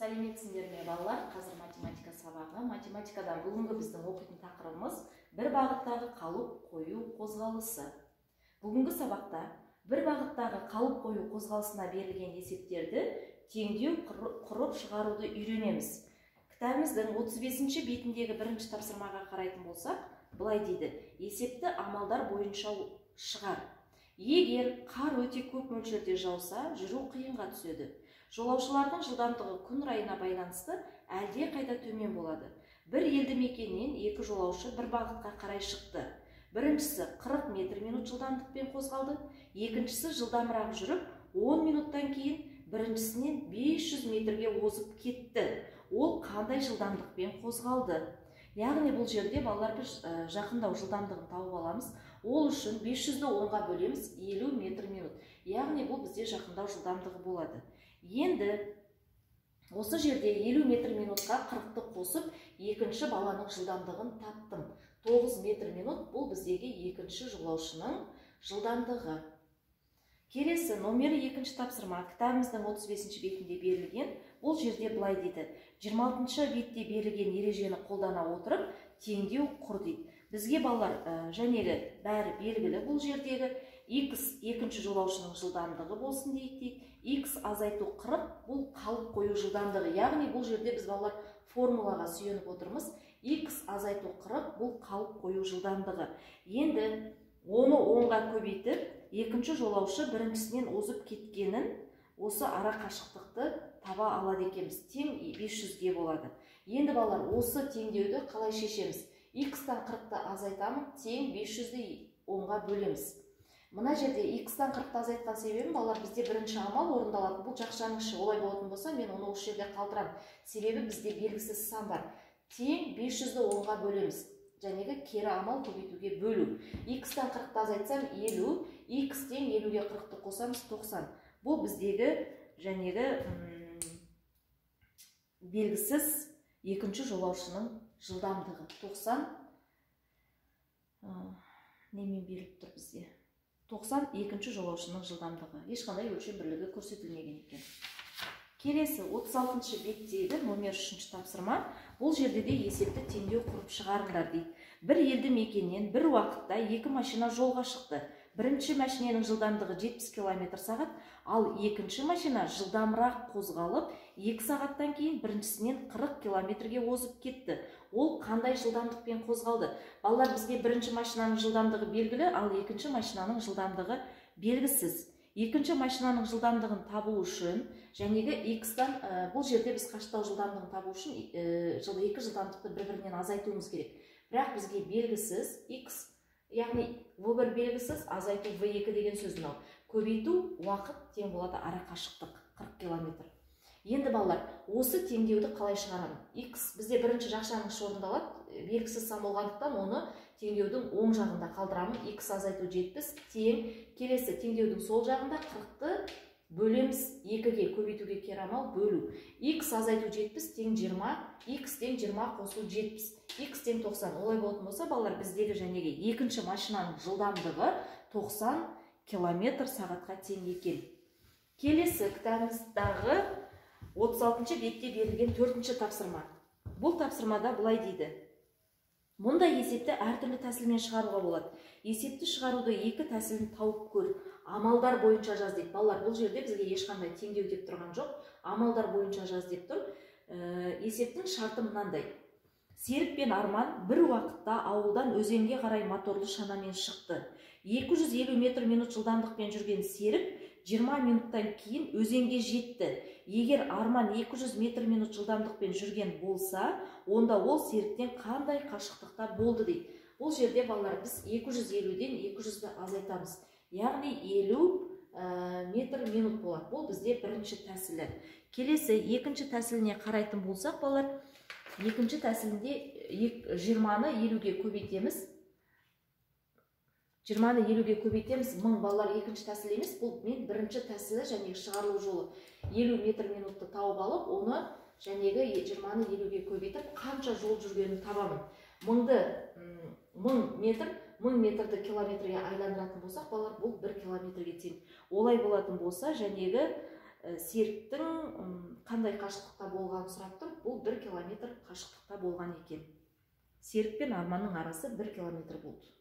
Сәлеметсіңдер ме балалар? Қазір математика сабағы. Математикадан бүгінгі біздің оқитын тақырыбымыз бір бағыттағы қалып қою қозғалысы. Бүгінгі сабақта бір бағыттағы қалып қою қозғалысына берілген есептерді теңдеу құрып шығаруды үйренеміз. Кітабымыздың 35-ші бетіндегі бірінші тапсырмаға қарайтын болсақ, былай дейді: есепті амалдар бойынша шығар. Егер қар өте көп мөлшерде жауса, жүру қиынға түседі. Жолаушылардың жылдамдығы күн райына байланысты әлде қайда төмен болады. Бір елді мекеннен екі жолаушы бір бағытқа қарай шықты. Біріншісі 40 метр минут жылдамдықпен қозғалды, екіншісі жылдамырақ жүріп, 10 минуттан кейін біріншісінен 500 метрге озып кетті. Ол қандай жылдамдықпен қозғалды? Яғни бұл жерде балалар біз жақындау жылдамдығын тауып аламыз. Ол үшін 500-ді 10-ға бөлеміз, 50 метр минут. Яғни бұл бізде жақындау жылдамдығы болады. Енді осы жерде 50 метр минутқа 40-ты қосып, екінші баланың жылдамдығын таптым. 9 метр минут бұл біздегі екінші жолаушының жылдамдығы. Келесі номері екінші тапсырма кітабымыздың 35-ші бетінде берілген. Бұл жерде былай дейді: 26-ші бетте берілген ережені қолдана отырып, теңдеу құр дейді. Бізге балалар жәнегі бәрі белгілі. Бұл жердегі x екінші жолаушының жылдамдығы болсын дейді. X азайту 40 бұл қалып қою жылдамдығы. Яғни бұл жерде біз балалар формулаға сүйеніп отырмыз. X азайту 40 бұл қалып қою жылдамдығы. Енді оны 10-ға көбейтіп, екінші жолаушы біріншісінен озып кеткенін, осы ара қашықтықты таба алады екенбіз. Тең 500-ге болады. Енді балалар осы теңдеуді қалай шешеміз? X-тан 40-ты азайтамын, тең 500-ді 10-ға бөлеміз. Мына жерде X-тан 40-ты азайтқан себебім, балалар бізде бірінші амал орындалатын. Бұл жақшаныңшы олай болатын болса, мен оны осы жерде қалдырам. Себебі бізде белгісіз сан бар. Тең 500-ді 10-ға бөлеміз. Жәнегі кері амал көбейтуге бөлу. X-тан 40-ты азайтсам 50, X тең 50-ге 40-ты қосамыз 90. Бұл біздегі жәнегі белгісіз екінші жолаушының жылдамдығы. 90 немен беріліп тұр бізде? 90 екінші жолаушының жылдамдығы. Ешқандай өлшем бірлігі көрсетілмеген екен. Келесі 36-шы беттегі номер 3-ші тапсырма. Бұл жерде де есепті теңдеу құрып шығарыңдар дейді. Бір елді мекеннен бір уақытта екі машина жолға шықты. Бірінші машинаның жылдамдығы 70 км/сағ, ал екінші машина жылдамырақ қозғалып, 2 сағаттан кейін біріншісінен 40 км-ге озып кетті. Ол қандай жылдамдықпен қозғалды? Балалар, бізге бірінші машинаның жылдамдығы белгілі, ал екінші машинаның жылдамдығы белгісіз. Екінші машинаның жылдамдығын табу үшін, жәнегі X-тан, бұл жерде біз қашықтау жылдамдығын табу үшін екі жылдамдықты бір-бірінен азайтуымыз керек. Бірақ бізге белгісіз X, яғни V1 белгісіз, азайту V2 деген сөз мынау. Көбейту уақыт тең болады ара қашықтық 40 км. Енді балалар, осы теңдеуді қалай шығарамын? X бізде бірінші жақшаның орындалады, белгісіз сан болғандықтан оны теңдеудің оң жағында қалдырамын. X азайту 70 тең, келесі теңдеудің сол жағында 40-ты бөлеміз 2-ге, көбейтуге кері амал бөлу. X азайту 70 тең 20, X тең 20 қосу 70, X тең 90. Олай болатын болса, балалар, біздегі жәнегі екінші машинаның жылдамдығы 90 км/сағатқа тең екен. Келесі кітабымыздағы 36-ші бетте берілген 4-ші тапсырма. Бұл тапсырмада былай дейді: мұндай есепті әртүрлі тәсілмен шығаруға болады. Есепті шығаруды екі тәсілін тауып көр. Амалдар бойынша жаз дейді. Балалар, бұл жерде бізге ешқандай теңдеу деп тұрған жоқ. Амалдар бойынша жаз деп тұр. Есептің шарты мынандай: Серік пен Арман бір уақытта ауылдан өзенге қарай моторлы шанамен шықты. 250 метр минут жылдамдықпен жүрген Серік 20 минуттан кейін өзенге жетті. Егер Арман 200 метр минут жылдамдықпен жүрген болса, онда ол Серіктен қандай қашықтықта болды дейді. Бұл жерде балалар, біз 250-ден 200-ді азайтамыз. Яғни 50 метр минут болады. Бұл бізде бірінші тәсілі. Келесі екінші тәсіліне қарайтын болсақ, балалар, екінші тәсілінде 20-ны 50-ге көбейтеміз. 20-ны 50-ге көбейтеміз. 1000 балалар екінші тәсіл емес, бұл мен бірінші тәсілі және шығарылу жолы. 50 метр минутты тауып алып, оны жәнегі 20-ны 50-ге көбейтіп, қанша жол жүргенін табамын. 1000 метрді километрге айландыратын болсақ, балалар, бұл 1 километрге тең. Олай болатын болса, жәнегі Серіктің қандай қашықтықта болғанын сұрап тұр. Бұл 1 километр қашықтықта болған екен. Серік пен Арманның арасы 1 километр болды.